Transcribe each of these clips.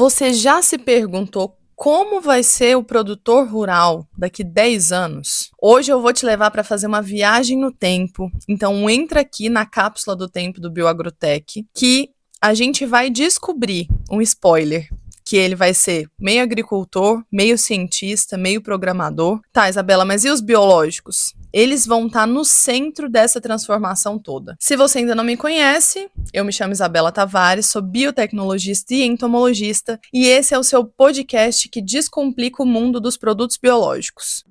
Você já se perguntou como vai ser o produtor rural daqui 10 anos? Hoje eu vou te levar para fazer uma viagem no tempo. Então entra aqui na cápsula do tempo do Bioagrotech que a gente vai descobrir um spoiler. Que ele vai ser meio agricultor, meio cientista, meio programador. Tá, Isabela, mas e os biológicos? Eles vão estar no centro dessa transformação toda. Se você ainda não me conhece, eu me chamo Isabela Tavares, sou biotecnologista e entomologista, e esse é o seu podcast que descomplica o mundo dos produtos biológicos.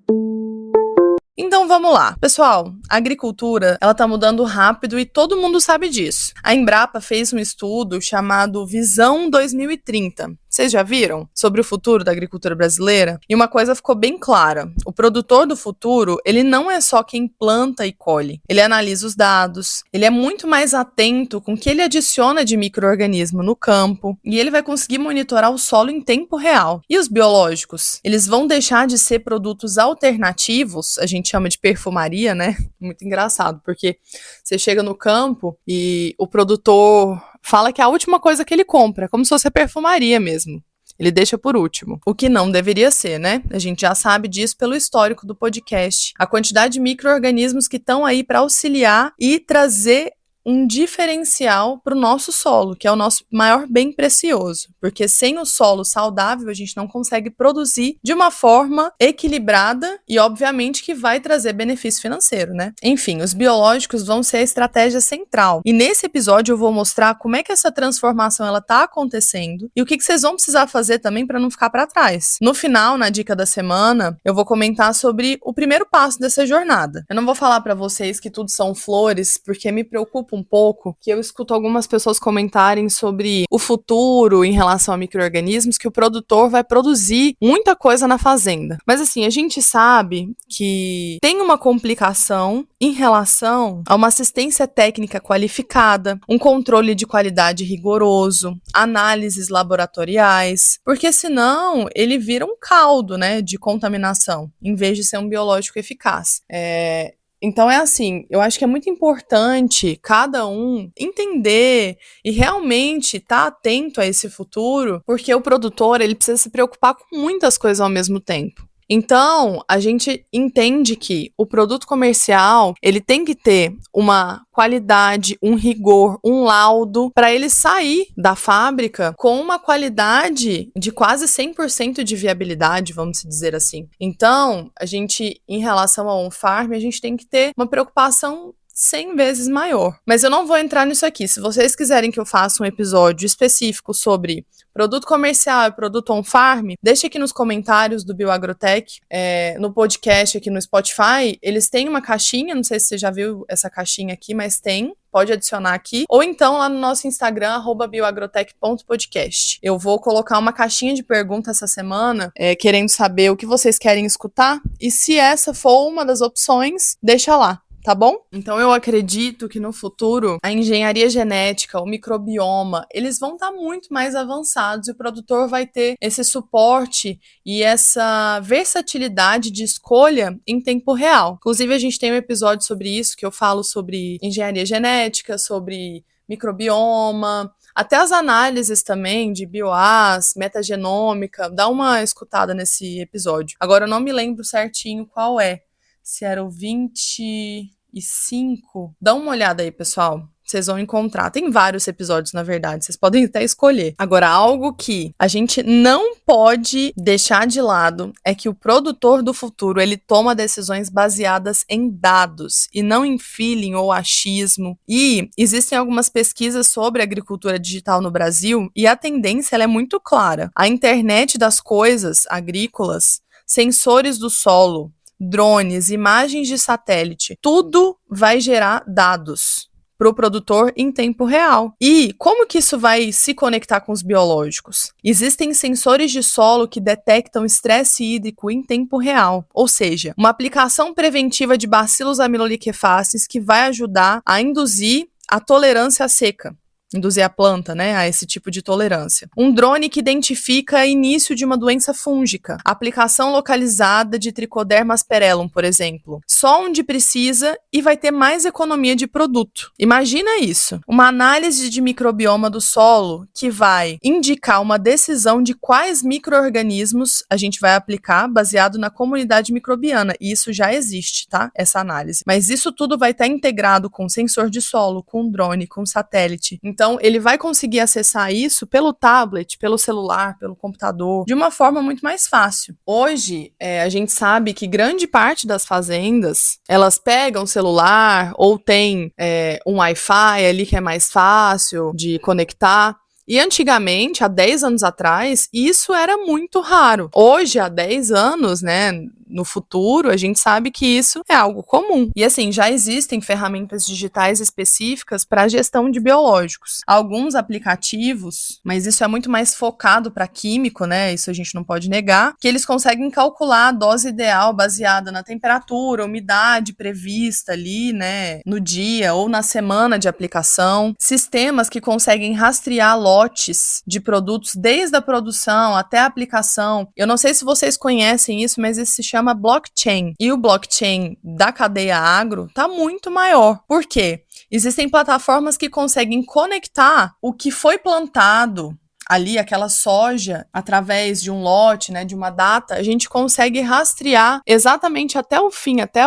Então vamos lá. Pessoal, a agricultura, ela tá mudando rápido e todo mundo sabe disso. A Embrapa fez um estudo chamado Visão 2030. Vocês já viram? Sobre o futuro da agricultura brasileira? E uma coisa ficou bem clara. O produtor do futuro, ele não é só quem planta e colhe. Ele analisa os dados, ele é muito mais atento com o que ele adiciona de micro-organismo no campo e ele vai conseguir monitorar o solo em tempo real. E os biológicos? Eles vão deixar de ser produtos alternativos, a gente chama de perfumaria, né? Muito engraçado, porque você chega no campo e o produtor fala que é a última coisa que ele compra, como se fosse a perfumaria mesmo. Ele deixa por último. O que não deveria ser, né? A gente já sabe disso pelo histórico do podcast. A quantidade de micro-organismos que estão aí para auxiliar e trazer um diferencial para o nosso solo, que é o nosso maior bem precioso, porque sem o solo saudável a gente não consegue produzir de uma forma equilibrada e obviamente que vai trazer benefício financeiro, né? Enfim, os biológicos vão ser a estratégia central e nesse episódio eu vou mostrar como é que essa transformação ela tá acontecendo e o que vocês vão precisar fazer também para não ficar para trás. No final, na dica da semana, eu vou comentar sobre o primeiro passo dessa jornada. Eu não vou falar para vocês que tudo são flores, porque me preocupa um pouco que eu escuto algumas pessoas comentarem sobre o futuro em relação a micro-organismos, que o produtor vai produzir muita coisa na fazenda. Mas assim, a gente sabe que tem uma complicação em relação a uma assistência técnica qualificada, um controle de qualidade rigoroso, análises laboratoriais, porque senão ele vira um caldo, né, de contaminação, em vez de ser um biológico eficaz. Então é assim, eu acho que é muito importante cada um entender e realmente estar atento a esse futuro, porque o produtor ele precisa se preocupar com muitas coisas ao mesmo tempo. Então, a gente entende que o produto comercial, ele tem que ter uma qualidade, um rigor, um laudo, para ele sair da fábrica com uma qualidade de quase 100% de viabilidade, vamos dizer assim. Então, a gente, em relação ao on-farm, a gente tem que ter uma preocupação 100 vezes maior. Mas eu não vou entrar nisso aqui. Se vocês quiserem que eu faça um episódio específico sobre produto comercial e produto on-farm, deixa aqui nos comentários do Bioagrotech, no podcast aqui no Spotify, eles têm uma caixinha, não sei se você já viu essa caixinha aqui, mas tem. Pode adicionar aqui, ou então lá no nosso Instagram, @bioagrotech.podcast. Eu vou colocar uma caixinha de perguntas essa semana, querendo saber o que vocês querem escutar, e se essa for uma das opções, deixa lá. Tá bom? Então eu acredito que no futuro a engenharia genética, o microbioma, eles vão estar muito mais avançados e o produtor vai ter esse suporte e essa versatilidade de escolha em tempo real. Inclusive a gente tem um episódio sobre isso que eu falo sobre engenharia genética, sobre microbioma, até as análises também de bioas, metagenômica, dá uma escutada nesse episódio. Agora eu não me lembro certinho qual é. Se era o 25. Dá uma olhada aí, pessoal. Vocês vão encontrar. Tem vários episódios, na verdade. Vocês podem até escolher. Agora, algo que a gente não pode deixar de lado é que o produtor do futuro, ele toma decisões baseadas em dados e não em feeling ou achismo. E existem algumas pesquisas sobre agricultura digital no Brasil e a tendência ela é muito clara. A internet das coisas agrícolas, sensores do solo, drones, imagens de satélite, tudo vai gerar dados para o produtor em tempo real. E como que isso vai se conectar com os biológicos? Existem sensores de solo que detectam estresse hídrico em tempo real, ou seja, uma aplicação preventiva de bacilos amiloliquefaces que vai ajudar a induzir a tolerância à seca. induzir a planta, né, a esse tipo de tolerância. Um drone que identifica início de uma doença fúngica, aplicação localizada de Trichoderma asperellum, por exemplo, só onde precisa e vai ter mais economia de produto. Imagina isso, uma análise de microbioma do solo que vai indicar uma decisão de quais micro-organismos a gente vai aplicar baseado na comunidade microbiana, e isso já existe, tá? Essa análise. Mas isso tudo vai estar integrado com sensor de solo, com drone, com satélite. Então, ele vai conseguir acessar isso pelo tablet, pelo celular, pelo computador, de uma forma muito mais fácil. Hoje, a gente sabe que grande parte das fazendas, elas pegam o celular ou tem um Wi-Fi ali que é mais fácil de conectar. E antigamente, há 10 anos atrás, isso era muito raro. Hoje, há 10 anos, né, no futuro, a gente sabe que isso é algo comum. E assim, já existem ferramentas digitais específicas para a gestão de biológicos. Alguns aplicativos, mas isso é muito mais focado para químico, né, isso a gente não pode negar, que eles conseguem calcular a dose ideal baseada na temperatura, umidade prevista ali, né, no dia ou na semana de aplicação. Sistemas que conseguem rastrear lotes de produtos desde a produção até a aplicação. Eu não sei se vocês conhecem isso, mas isso se chama blockchain. E o blockchain da cadeia agro está muito maior. Por quê? Existem plataformas que conseguem conectar o que foi plantado ali, aquela soja, através de um lote, né, de uma data, a gente consegue rastrear exatamente até o fim, até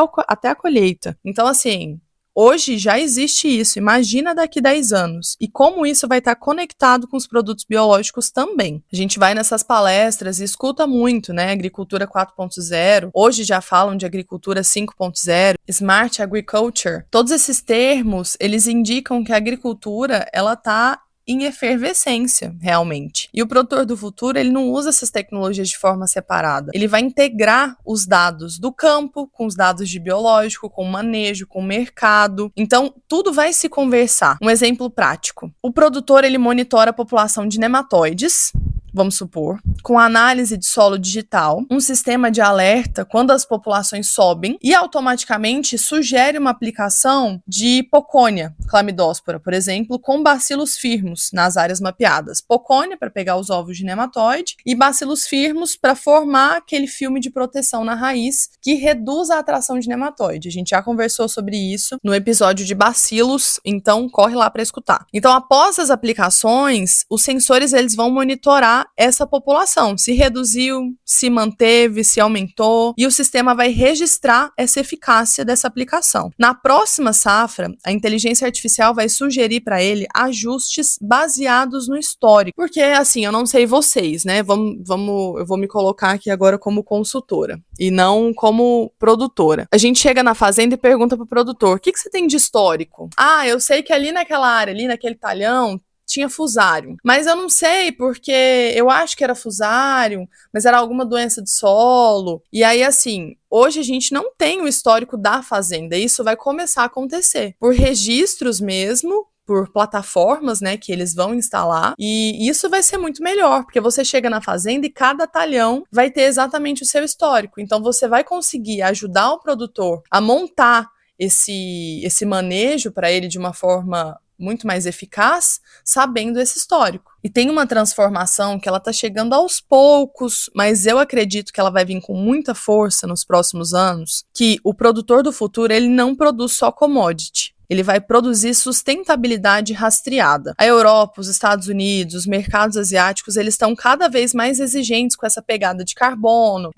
a colheita. Então, assim, hoje já existe isso, imagina daqui 10 anos. E como isso vai estar conectado com os produtos biológicos também. A gente vai nessas palestras e escuta muito, né? Agricultura 4.0, hoje já falam de agricultura 5.0, Smart Agriculture. Todos esses termos, eles indicam que a agricultura, ela está em efervescência, realmente. E o produtor do futuro, ele não usa essas tecnologias de forma separada. Ele vai integrar os dados do campo com os dados de biológico, com o manejo, com o mercado. Então, tudo vai se conversar. Um exemplo prático. O produtor, ele monitora a população de nematóides, vamos supor, com análise de solo digital, um sistema de alerta quando as populações sobem e automaticamente sugere uma aplicação de Pocônia clamidóspora, por exemplo, com bacilos firmos nas áreas mapeadas. Pocônia para pegar os ovos de nematóide e bacilos firmos para formar aquele filme de proteção na raiz que reduz a atração de nematóide. A gente já conversou sobre isso no episódio de bacilos, então corre lá para escutar. Então, após as aplicações, os sensores eles vão monitorar essa população, se reduziu, se manteve, se aumentou, e o sistema vai registrar essa eficácia dessa aplicação. Na próxima safra, a inteligência artificial vai sugerir para ele ajustes baseados no histórico, porque assim, eu não sei vocês, né? Eu vou me colocar aqui agora como consultora e não como produtora. A gente chega na fazenda e pergunta pro produtor: o que você tem de histórico? Ah, eu sei que ali naquela área, ali naquele talhão, tinha fusário. Mas eu não sei, porque eu acho que era fusário, mas era alguma doença de solo. E aí, assim, hoje a gente não tem o histórico da fazenda. Isso vai começar a acontecer por registros mesmo, por plataformas, né, que eles vão instalar, e isso vai ser muito melhor, porque você chega na fazenda e cada talhão vai ter exatamente o seu histórico. Então você vai conseguir ajudar o produtor a montar esse manejo para ele de uma forma muito mais eficaz, sabendo esse histórico. E tem uma transformação que ela está chegando aos poucos, mas eu acredito que ela vai vir com muita força nos próximos anos, que o produtor do futuro, ele não produz só commodity. Ele vai produzir sustentabilidade rastreada. A Europa, os Estados Unidos, os mercados asiáticos, eles estão cada vez mais exigentes com essa pegada de carbono,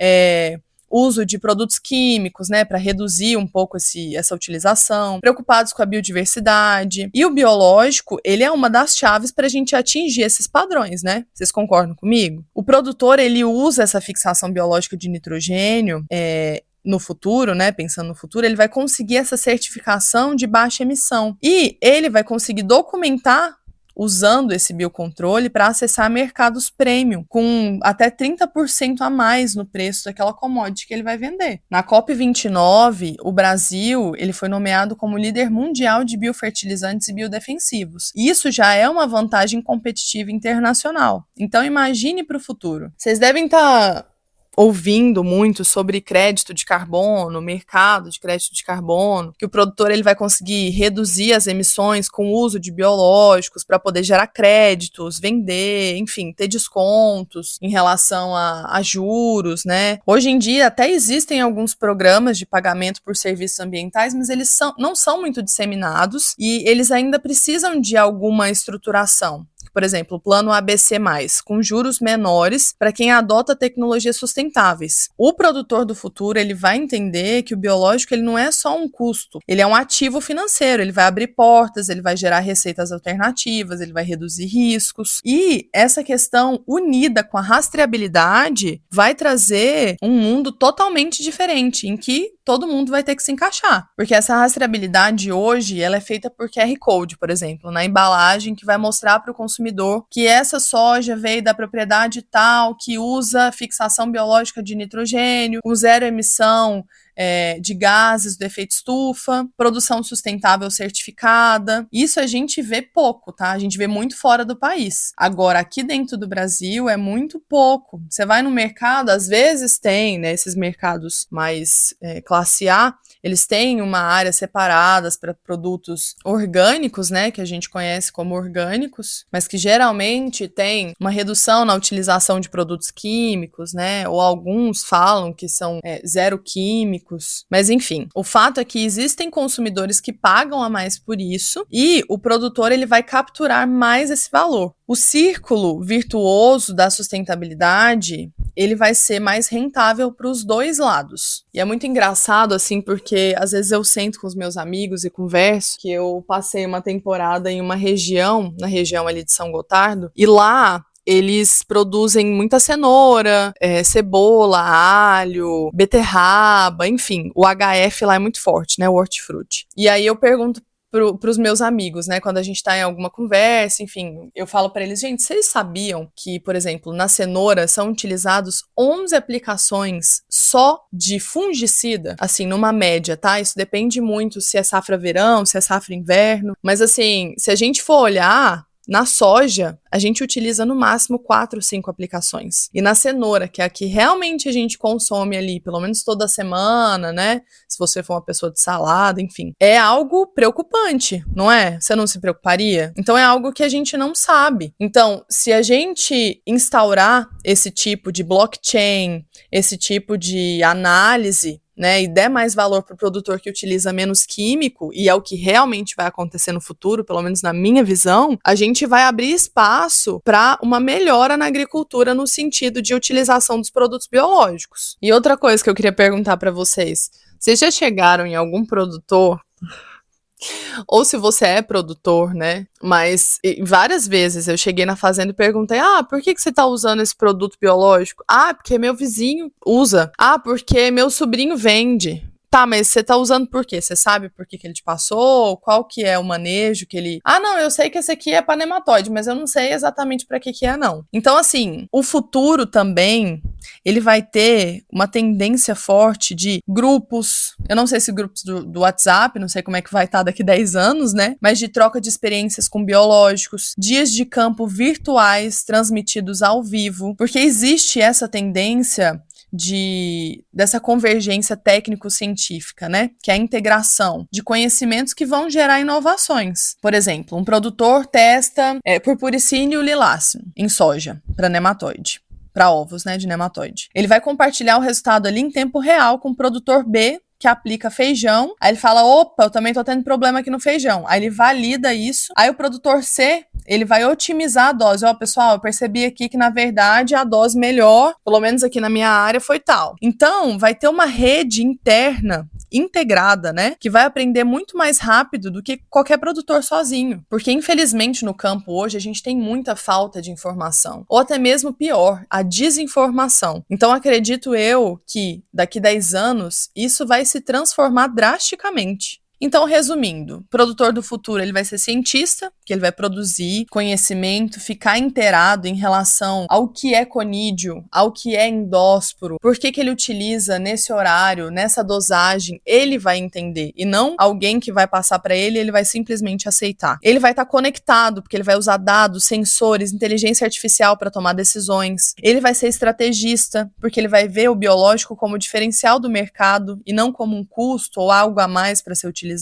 uso de produtos químicos, né, para reduzir um pouco essa utilização, preocupados com a biodiversidade. E o biológico, ele é uma das chaves para a gente atingir esses padrões, né? Vocês concordam comigo? O produtor, ele usa essa fixação biológica de nitrogênio, no futuro, né, pensando no futuro, ele vai conseguir essa certificação de baixa emissão. E ele vai conseguir documentar usando esse biocontrole para acessar mercados premium, com até 30% a mais no preço daquela commodity que ele vai vender. Na COP29, o Brasil ele foi nomeado como líder mundial de biofertilizantes e biodefensivos. Isso já é uma vantagem competitiva internacional. Então imagine para o futuro. Vocês devem estar ouvindo muito sobre crédito de carbono, mercado de crédito de carbono, que o produtor ele vai conseguir reduzir as emissões com o uso de biológicos para poder gerar créditos, vender, enfim, ter descontos em relação a juros, né? Hoje em dia até existem alguns programas de pagamento por serviços ambientais, mas eles não são muito disseminados e eles ainda precisam de alguma estruturação. Por exemplo, o plano ABC+, com juros menores para quem adota tecnologias sustentáveis. O produtor do futuro, ele vai entender que o biológico ele não é só um custo, ele é um ativo financeiro, ele vai abrir portas, ele vai gerar receitas alternativas, ele vai reduzir riscos. E essa questão unida com a rastreabilidade vai trazer um mundo totalmente diferente, em que todo mundo vai ter que se encaixar. Porque essa rastreabilidade hoje, ela é feita por QR Code, por exemplo, na embalagem que vai mostrar para o consumidor que essa soja veio da propriedade tal, que usa fixação biológica de nitrogênio, com zero emissão de gases do efeito estufa, produção sustentável certificada. Isso a gente vê pouco, tá? A gente vê muito fora do país. Agora, aqui dentro do Brasil é muito pouco. Você vai no mercado, às vezes tem, né, esses mercados mais classe A, eles têm uma área separada para produtos orgânicos, né, que a gente conhece como orgânicos, mas que geralmente tem uma redução na utilização de produtos químicos, né, ou alguns falam que são zero químicos. Mas enfim, o fato é que existem consumidores que pagam a mais por isso e o produtor ele vai capturar mais esse valor. O círculo virtuoso da sustentabilidade ele vai ser mais rentável para os dois lados. E é muito engraçado, assim, porque às vezes eu sento com os meus amigos e converso que eu passei uma temporada em uma região, na região ali de São Gotardo, e lá eles produzem muita cenoura, cebola, alho, beterraba, enfim, o HF lá é muito forte, né, o hortifruti. E aí eu pergunto para os meus amigos, né, quando a gente tá em alguma conversa, enfim, eu falo para eles, gente, vocês sabiam que, por exemplo, na cenoura são utilizados 11 aplicações só de fungicida, assim, numa média, tá? Isso depende muito se é safra verão, se é safra inverno, mas assim, se a gente for olhar, na soja, a gente utiliza no máximo 4 ou 5 aplicações. E na cenoura, que é a que realmente a gente consome ali, pelo menos toda semana, né? Se você for uma pessoa de salada, enfim. É algo preocupante, não é? Você não se preocuparia? Então é algo que a gente não sabe. Então, se a gente instaurar esse tipo de blockchain, esse tipo de análise, né, e der mais valor para o produtor que utiliza menos químico, e é o que realmente vai acontecer no futuro, pelo menos na minha visão, a gente vai abrir espaço para uma melhora na agricultura no sentido de utilização dos produtos biológicos. E outra coisa que eu queria perguntar para vocês já chegaram em algum produtor ou se você é produtor, né? Mas várias vezes eu cheguei na fazenda e perguntei: por que você tá usando esse produto biológico? Porque meu vizinho usa. Porque meu sobrinho vende. Tá, mas você tá usando por quê? Você sabe por que ele te passou? Qual que é o manejo que ele... não, eu sei que esse aqui é para nematóide, mas eu não sei exatamente para que é, não. Então, assim, o futuro também, ele vai ter uma tendência forte de grupos, eu não sei se grupos do WhatsApp, não sei como é que vai estar daqui 10 anos, né? Mas de troca de experiências com biológicos, dias de campo virtuais transmitidos ao vivo, porque existe essa tendência dessa convergência técnico-científica, né? Que é a integração de conhecimentos que vão gerar inovações. Por exemplo, um produtor testa purpuricínio liláceo em soja para nematóide, para ovos, né, de nematóide. Ele vai compartilhar o resultado ali em tempo real com o produtor B, que aplica feijão, aí ele fala, opa, eu também tô tendo problema aqui no feijão. Aí ele valida isso, aí o produtor C, ele vai otimizar a dose. Pessoal, eu percebi aqui que, na verdade, a dose melhor, pelo menos aqui na minha área, foi tal. Então, vai ter uma rede interna, integrada, né, que vai aprender muito mais rápido do que qualquer produtor sozinho. Porque, infelizmente, no campo hoje, a gente tem muita falta de informação. Ou até mesmo pior, a desinformação. Então, acredito eu que, daqui 10 anos, isso vai se transformar drasticamente. Então, resumindo, o produtor do futuro ele vai ser cientista, que ele vai produzir conhecimento, ficar inteirado em relação ao que é conídeo, ao que é endósporo, por que ele utiliza nesse horário, nessa dosagem, ele vai entender, e não alguém que vai passar para ele, ele vai simplesmente aceitar. Ele vai estar conectado, porque ele vai usar dados, sensores, inteligência artificial para tomar decisões. Ele vai ser estrategista, porque ele vai ver o biológico como diferencial do mercado e não como um custo ou algo a mais para ser utilizado.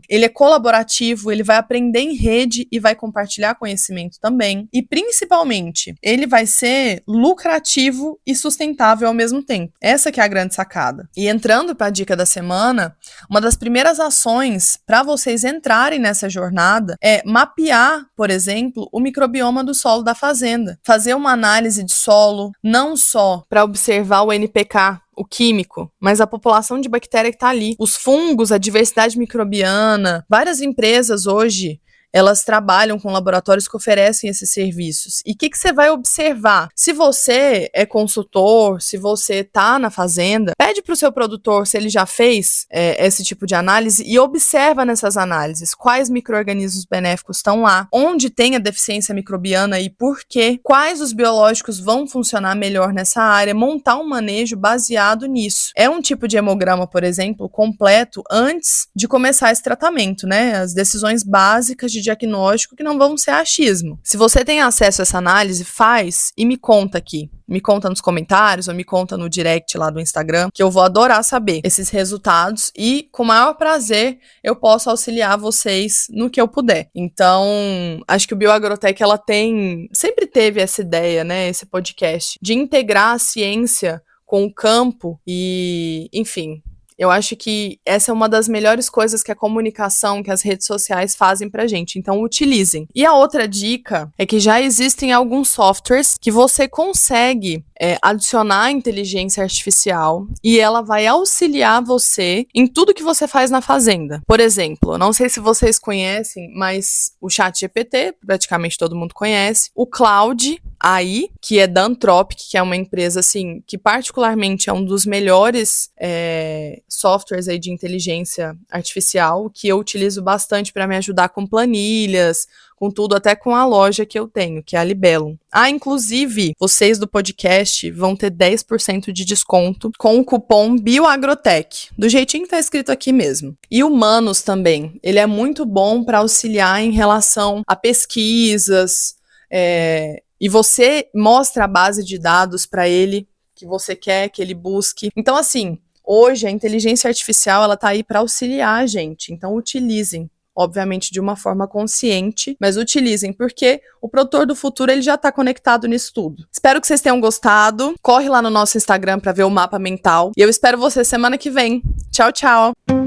Ele é colaborativo, ele vai aprender em rede e vai compartilhar conhecimento também. E principalmente, ele vai ser lucrativo e sustentável ao mesmo tempo. Essa que é a grande sacada. E entrando para a dica da semana, uma das primeiras ações para vocês entrarem nessa jornada é mapear, por exemplo, o microbioma do solo da fazenda. Fazer uma análise de solo, não só para observar o NPK, o químico, mas a população de bactéria que está ali. Os fungos, a diversidade microbiana. Várias empresas hoje, elas trabalham com laboratórios que oferecem esses serviços. E o que você vai observar? Se você é consultor, se você está na fazenda, pede para o seu produtor se ele já fez esse tipo de análise e observa nessas análises quais micro-organismos benéficos estão lá, onde tem a deficiência microbiana e por quê, quais os biológicos vão funcionar melhor nessa área, montar um manejo baseado nisso. É um tipo de hemograma, por exemplo, completo antes de começar esse tratamento, né? As decisões básicas de diagnóstico que não vão ser achismo. Se você tem acesso a essa análise, faz e me conta aqui. Me conta nos comentários ou me conta no direct lá do Instagram, que eu vou adorar saber esses resultados e, com o maior prazer, eu posso auxiliar vocês no que eu puder. Então, acho que o Bioagrotech, ela sempre teve essa ideia, né, esse podcast, de integrar a ciência com o campo e, enfim, eu acho que essa é uma das melhores coisas que a comunicação, que as redes sociais fazem pra gente. Então, utilizem. E a outra dica é que já existem alguns softwares que você consegue adicionar inteligência artificial e ela vai auxiliar você em tudo que você faz na fazenda. Por exemplo, não sei se vocês conhecem, mas o ChatGPT, praticamente todo mundo conhece. O Claude AI, que é da Anthropic, que é uma empresa, assim, que particularmente é um dos melhores softwares aí de inteligência artificial, que eu utilizo bastante para me ajudar com planilhas, com tudo, até com a loja que eu tenho, que é a Libellum. Inclusive, vocês do podcast vão ter 10% de desconto com o cupom BioAgrotech, do jeitinho que tá escrito aqui mesmo. E o Manus também, ele é muito bom para auxiliar em relação a pesquisas, e você mostra a base de dados para ele, que você quer que ele busque. Então, assim, hoje a inteligência artificial, ela tá aí para auxiliar a gente, então utilizem. Obviamente de uma forma consciente, mas utilizem, porque o produtor do futuro ele já está conectado nisso tudo. Espero que vocês tenham gostado. Corre lá no nosso Instagram para ver o mapa mental. E eu espero você semana que vem. Tchau, tchau!